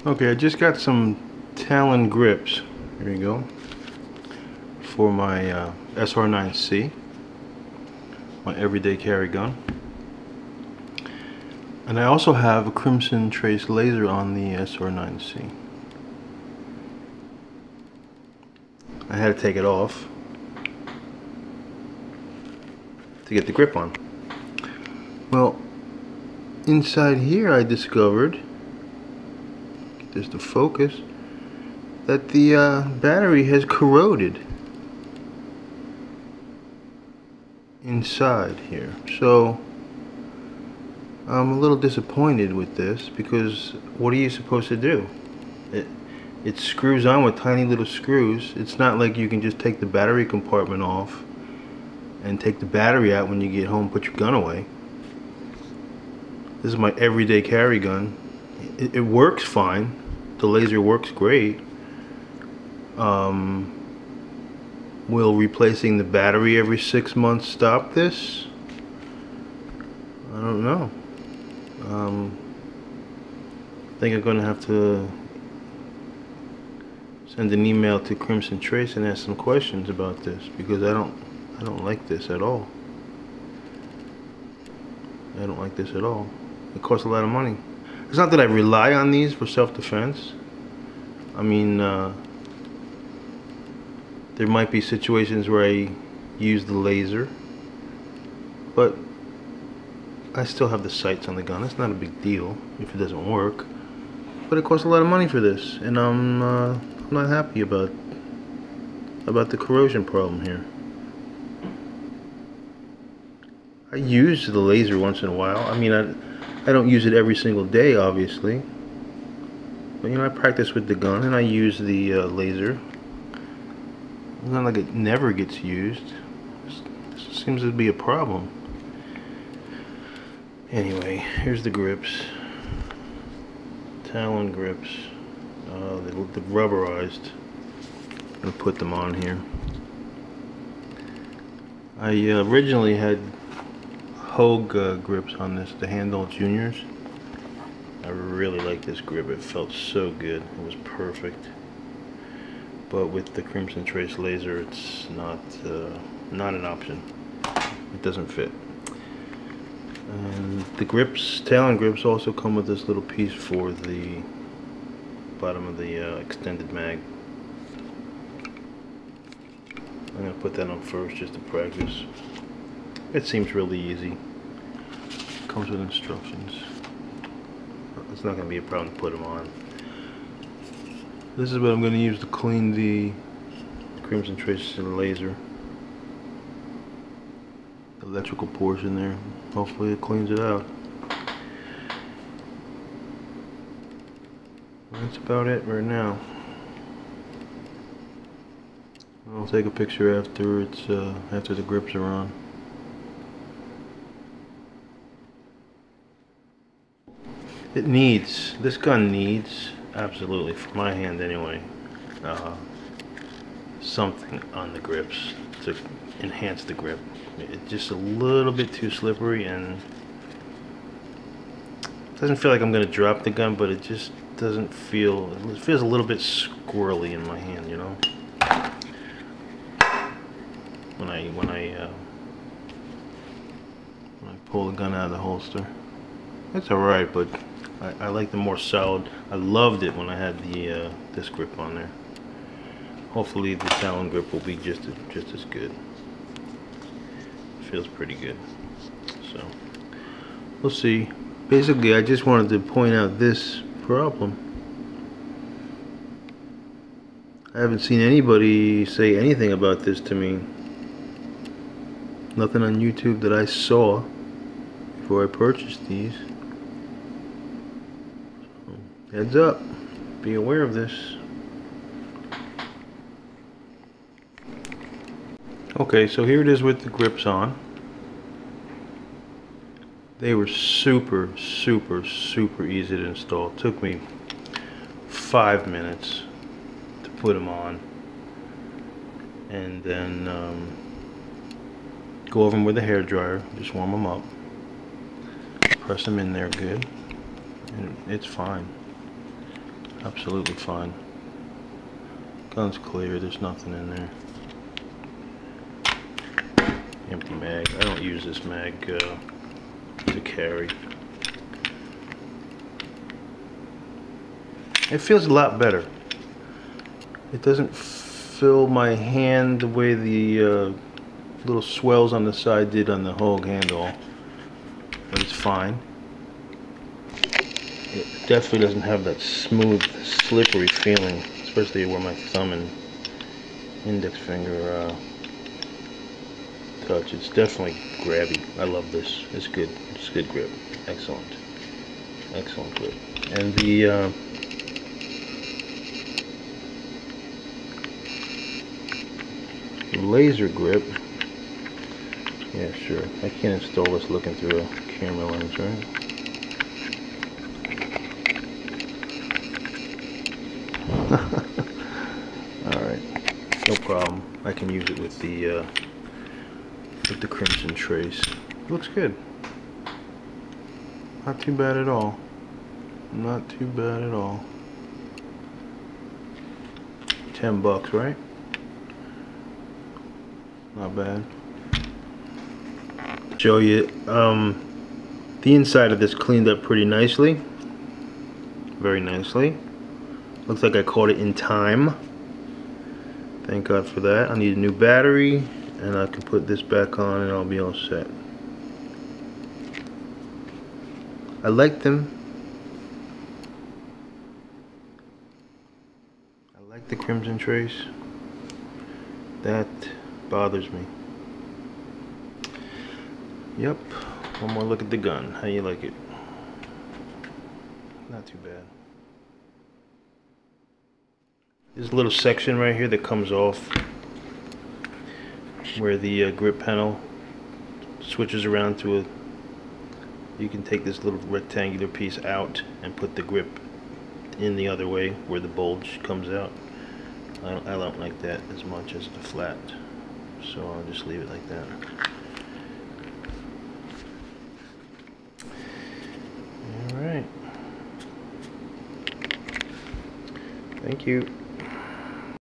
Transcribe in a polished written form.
Okay, I just got some Talon grips. Here you go. For my SR9c, my everyday carry gun. And I also have a Crimson Trace laser on the SR9c. I had to take it off to get the grip on. Well, inside here I discovered, get this to focus, that the battery has corroded inside here. So I'm a little disappointed with this, because what are you supposed to do? It screws on with tiny little screws. It's not like you can just take the battery compartment off and take the battery out when you get home, put your gun away. This is my everyday carry gun. It works fine. The laser works great. Will replacing the battery every 6 months stop this? I don't know. I think I'm going to have to send an email to Crimson Trace and ask some questions about this, because I don't like this at all. I don't like this at all. It costs a lot of money. It's not that I rely on these for self-defense. I mean, there might be situations where I use the laser, but I still have the sights on the gun. It's not a big deal if it doesn't work. But it costs a lot of money for this, and I'm not happy about the corrosion problem here. I use the laser once in a while. I mean, I don't use it every single day, obviously. But you know, I practice with the gun and I use the laser. It's not like it never gets used. This seems to be a problem. Anyway, here's the grips. Talon grips. The rubberized. I'm gonna put them on here. I originally had Hogue grips on this, the Handle Juniors. I really like this grip. It felt so good. It was perfect. But with the Crimson Trace laser, it's not an option. It doesn't fit. And the grips, Talon grips, also come with this little piece for the bottom of the extended mag. I'm going to put that on first just to practice. It seems really easy. Comes with instructions. It's not going to be a problem to put them on. This is what I'm going to use to clean the Crimson Trace laser. The electrical portion there. Hopefully it cleans it out. That's about it right now. I'll take a picture after after the grips are on. This gun needs, absolutely, for my hand anyway, something on the grips to enhance the grip. It's just a little bit too slippery, and it doesn't feel like I'm going to drop the gun, but it just doesn't feel, it feels a little bit squirrely in my hand, you know, when I pull the gun out of the holster. It's alright, but I like the more solid. I loved it when I had the this grip on there. Hopefully the Talon grip will be just as good. Feels pretty good. So we'll see. Basically, I just wanted to point out this problem. I haven't seen anybody say anything about this to me. Nothing on YouTube that I saw before I purchased these. So, heads up. Be aware of this. Okay, so here it is with the grips on. They were super easy to install. It took me 5 minutes to put them on, and then go over them with a hair dryer. Just warm them up, press them in there good, and it's fine. Absolutely fine. Gun's clear, there's nothing in there. Empty mag. I don't use this mag to carry. It feels a lot better. It doesn't fill my hand the way the little swells on the side did on the Hogue handle, but it's fine. It definitely doesn't have that smooth, slippery feeling, especially where my thumb and index finger touch. It's definitely grabby. I love this. It's good. It's good grip. Excellent. Excellent grip. And the laser grip. Yeah, sure. I can't install this looking through a camera lens, right? Alright. No problem. I can use it with the Crimson Trace. Looks good. Not too bad at all. Not too bad at all. $10, right? Not bad. Show you the inside of this cleaned up pretty nicely. Very nicely. Looks like I caught it in time. Thank God for that. I need a new battery, and I can put this back on and I'll be all set. I like them. I like the Crimson Trace. That bothers me. Yep. One more look at the gun. How you like it? Not too bad. There's a little section right here that comes off where the grip panel switches around to a... You can take this little rectangular piece out and put the grip in the other way where the bulge comes out. I don't like that as much as the flat, so I'll just leave it like that. Alright. Thank you.